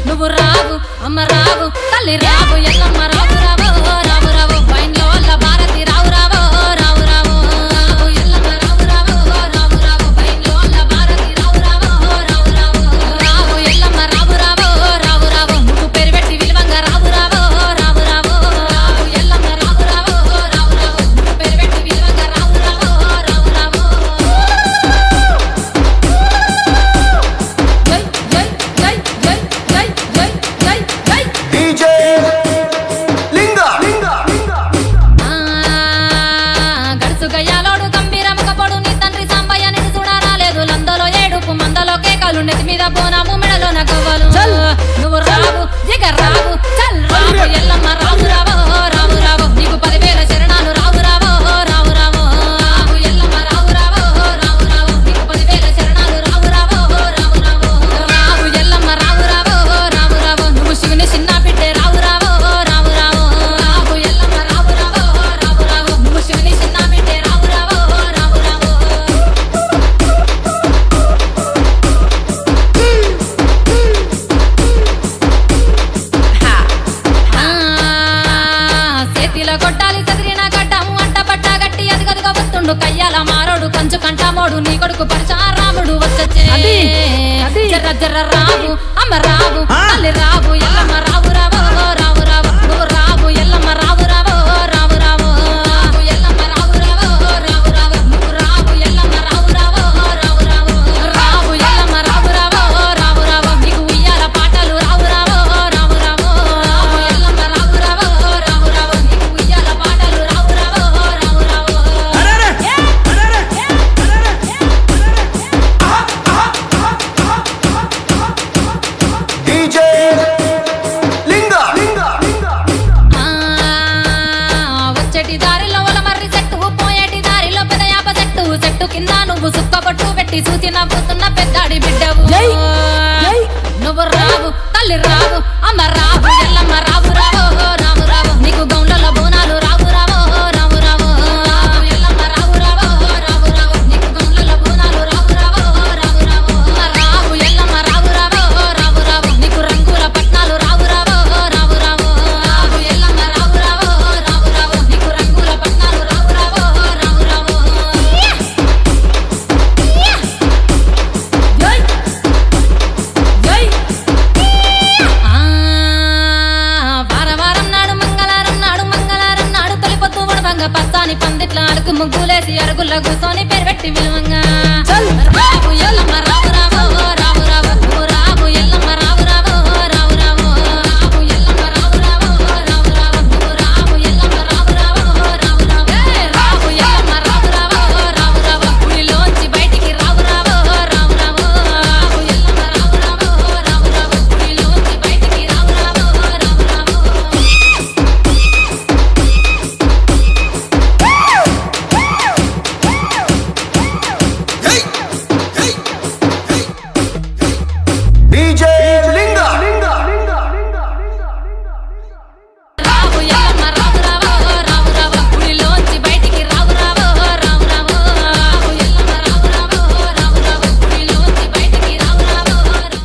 నువ్వు రావు అమ్మ రావు తల్లి రావు ఎల్లమ్మ రావు రావు రావు రావు బైన్లో వల్ల భారతి రావు రావు రావు రావు రావు ఎల్లమ్మ రావు రావు రావు రావు బైన్లో వల్ల భారతి రావు రావు రావు రావు రావు ఎల్లమ్మ రావు రావు రావు రావు నువ్వు పేరు పెట్టి విలువంగా రావు రావు రావు రావు రావు ఎల్లమ్మ రావు రావు రావు రావు నువ్వు పేరు పెట్టి విలువంగా రావు రావు రావు రావు జై జై జై జై జై జై జై డీజే లింగ గడుసు గయ్యాలోడు గంభీరముగ పొడు నీ తండ్రి సాంబయ్య నిన్ను చూడరాలేదు లందలో ఏడుపు మందలో కేకలు నెత్తి మీద బోనాము మెడలో నగవ్వలు నువ్వు రావు దిగ రావు చల్ రావు ఎల్లమ్మ రావు రావు రావు రావు నీకు 10,000 శరణాలు రావు రావు రావు రావు రావు ఎల్లమ్మ రావు రావు రావు రావు నీకు 10,000 శరణాలు రావు రావు రావు రావు రావు ఎల్లమ్మ రావు రావు రావు రావు నువ్వు శివుని చిన్న బిడ్డే రావు రావు రావు రావు రావు ఎల్లమ్మ రావు రావు రావు రావు నువ్వు శివుని చిన్న బిడ్డే రావు రావు రావు రావు చేతిలో కొట్టాలి చదిరిన గడ్డము అంట పట్ట గట్టి అదిగదిగ వస్తుండు కయ్యాల మారోడు కంచు కంటామోడు నీ కొడుకు పరచారాముడు వచ్చే జర్ర జర్ర రావు అమ్మ రావు తల్లి రావు ఎల్లమ్మ రావు రావు రావు రావు నువ్వు రావు ఎల్లమ్మ రావు రావు రావు రావు రావు ఎల్లమ్మ రావు రావు రావు రావు నువ్వు రావు ఎల్లమ్మ రావు రావు రావు రావు రావు ఎల్లమ్మ రావు రావు రావు రావు నీకు ఉయ్యాల పాటలు రావు రావు రావు రావు రావు ఎల్లమ్మ రావు రావు రావు రావు నీకు ఉయ్యాల పాటలు రావు రావు రావు రావు డీజే జై జై నువ్వు రావు తల్లి రావు అమ్మ రావు ఎల్లమ్మ రావు రావు రావు రావు నీకు గౌండ్ల బోనాలు రావు రావు రావు రావు రావు ఎల్లమ్మ రావు రావు రావు రావు నీకు గౌండ్ల బోనాలు రావు రావు రావు రావు రావు ఎల్లమ్మ రావు రావు రావు రావు నీకు రంగుల పట్నాలు రావు రావు రావు రావు రావు ఎల్లమ్మ రావు రావు రావు రావు నీకు రంగుల పట్నాలు రావు రావు రావు రావు జై జై వారం నాడు మంగళవారం నాడు తొలిపొద్దు ఉడవంగా పచ్చాని పందిట్ల అడుగు ముగ్గులేసి అరుగుల్ల కూసోని పేరు పెట్టి విలువంగా రావు ఎల్లమ్మ రావు రావు రావు రావు రావు ఎల్లమ్మ రావు రావు రావు రావు రావు ఎల్లమ్మ రావు రావు రావు రావు రావు ఎల్లమ్మ రావు రావు రావు రావు రావు ఎల్లమ్మ రావు రావు రావు రావు గుడిలోంచి బయటికి రావు రావు రావు రావు రావు ఎల్లమ్మ రావు రావు రావు రావు గుడిలోంచి బయటికి రావు రావు రావు రావు డీజే లింగ రావు ఎల్లమ్మ రావు రావు రావు రావు గుడిలోంచి బయటికి రావు రావు రావు రావు రావు ఎల్లమ్మ రావు రావు రావు రావు గుడిలోంచి బయటికి రావు రావు రావు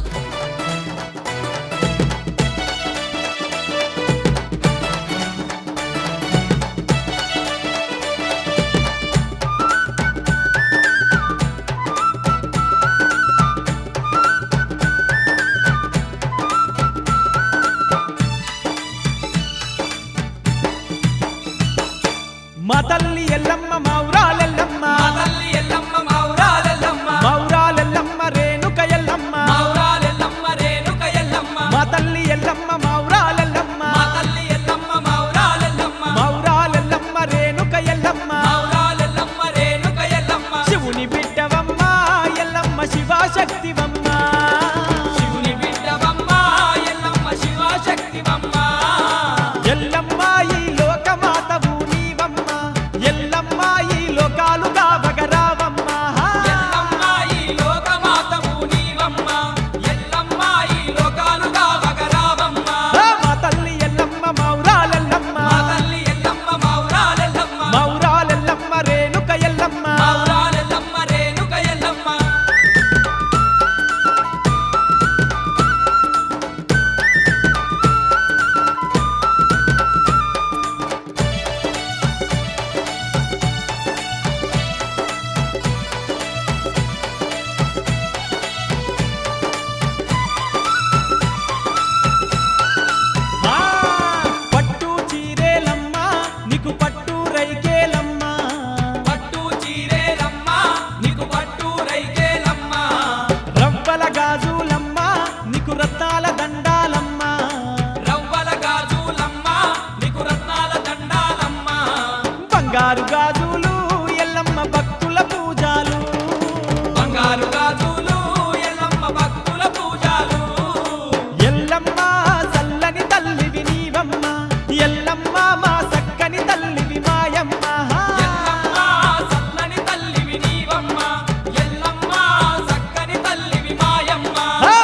మా తల్లి ఎల్లమ్మ మౌరాలెల్లమ్మ తల్లి ఎల్లమ్మ మౌరాలెల్లమ్మ మౌరాలెల్లమ్మ రేణుక ఎల్లమ్మ మౌరాలెల్లమ్మ రేణుక ఎల్లమ్మ మా తల్లి ఎల్లమ్మ మౌరాలెల్లమ్మ తల్లి ఎల్లమ్మ మౌరాలెల్లమ్మ మౌరాలెల్లమ్మ రేణుక ఎల్లమ్మ మౌరాలెల్లమ్మ రేణుక ఎల్లమ్మ శివుని బిడ్డవమ్మ ఎల్లమ్మ శివశక్తివమ్మ శివుని బిడ్డవమ్మ ఎల్లమ్మ శివశక్తివమ్మ ఎల్లమ్మ ఈ లోకమాతవు నీవమ్మ ఎల్లమ్మ ఈ లోకాలు కావగరావమ్మ ఎల్లమ్మ ఈ లోకమాతవు నీవమ్మ ఎల్లమ్మ ఈ లోకాలుగా వగరావమ్మ మా తల్లి ఎల్లమ్మ మౌరాలెల్లమ్మ తల్లి ఎల్లమ్మ మౌరాలెల్లమ్మ మౌరాలెల్లమ్మ రేణుక ఎల్లమ్మ మౌరాలెల్లమ్మ రేణుక ఎల్లమ్మ ఆ, పట్టు చీరేలమ్మ నీకు పట్టు రైకేలమ్మ పట్టు చీరేలమ్మ నీకు పట్టు రైకేలమ్మ రవ్వల గాజులమ్మ నీకు రత్నాల దండాలమ్మ రవ్వల గాజులమ్మ నీకు రత్నాల దండాలమ్మ బంగారు గాజులు ఎల్లమ్మ భక్తుల పూజాలు బంగారు గాజులు ఎల్లమ్మ భక్తుల పూజలు ఎల్లమ్మ చల్లని తల్లివి నీవమ్మ ఎల్లమ్మ మా చక్కని తల్లివి మాయమ్మ ఎల్లమ్మ సల్లని తల్లివి నీవమ్మ ఎల్లమ్మ చక్కని తల్లివి మాయమ్మ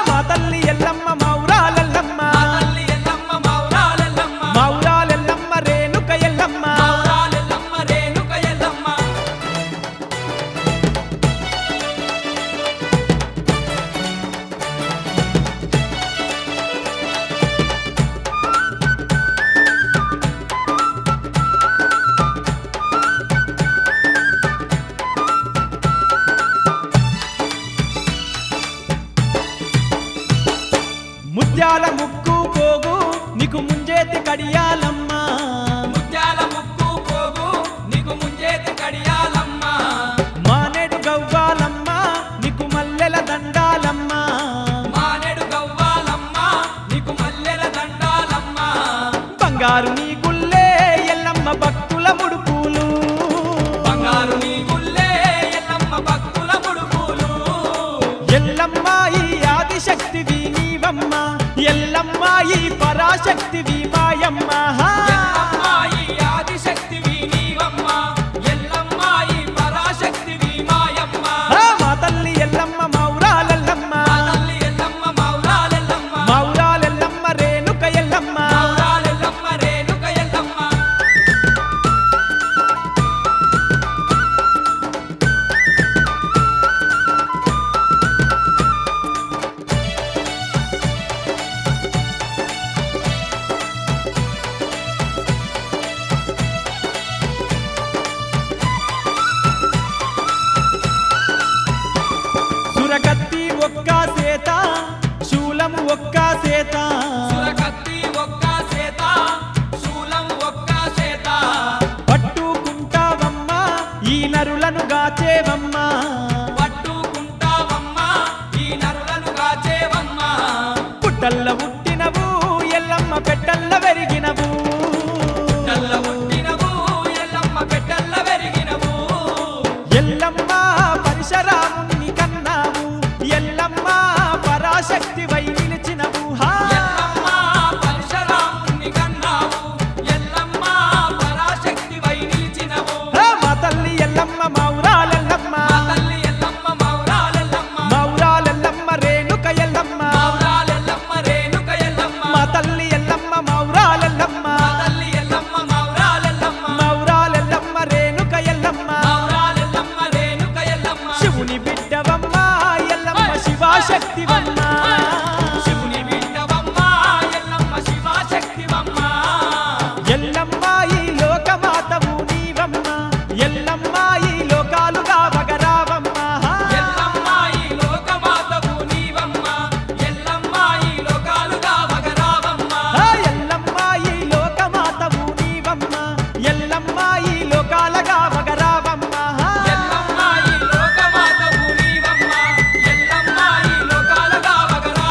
మా తల్లి ఎల్లమ్మ మౌరాలెల్లమ్మ తల్లి ఎల్లమ్మ మౌరాలెల్లమ్మ మౌరాలెల్లమ్మ రేణుక ఎల్లమ్మ మౌరాలెల్లమ్మ రేణుక ఎల్లమ్మ ముత్యాల ముక్కు పోగు నీకు ముంజేతి కడియాలమ్మ ముత్యాల ముక్కు పోగు నీకు ముంజేతి కడియాలమ్మ మానేడు గవ్వాలమ్మ నీకు మల్లెల దండాలమ్మ మానెడు గవ్వాలమ్మ నీకు మల్లెల దండాలమ్మ బంగారు నీ గుల్లే ఎల్లమ్మ భక్తుల ముడుపులు బంగారు నీ గుల్లే ఎల్లమ్మ భక్తుల ముడుపులు ఎల్లమ్మ ఈ ఆదిశక్తివి నీవమ్మ ఎల్లమ్మ ఈ పరాశక్తివి మాయమ్మ ఎల్లమ్మ ఈ ఆదిశక్తివి నీవమ్మ ఎల్లమ్మ ఈ పరాశక్తివి మాయమ్మ మా తల్లి ఎల్లమ్మ మౌరాలెల్లమ్మ శక్తివంతురాలే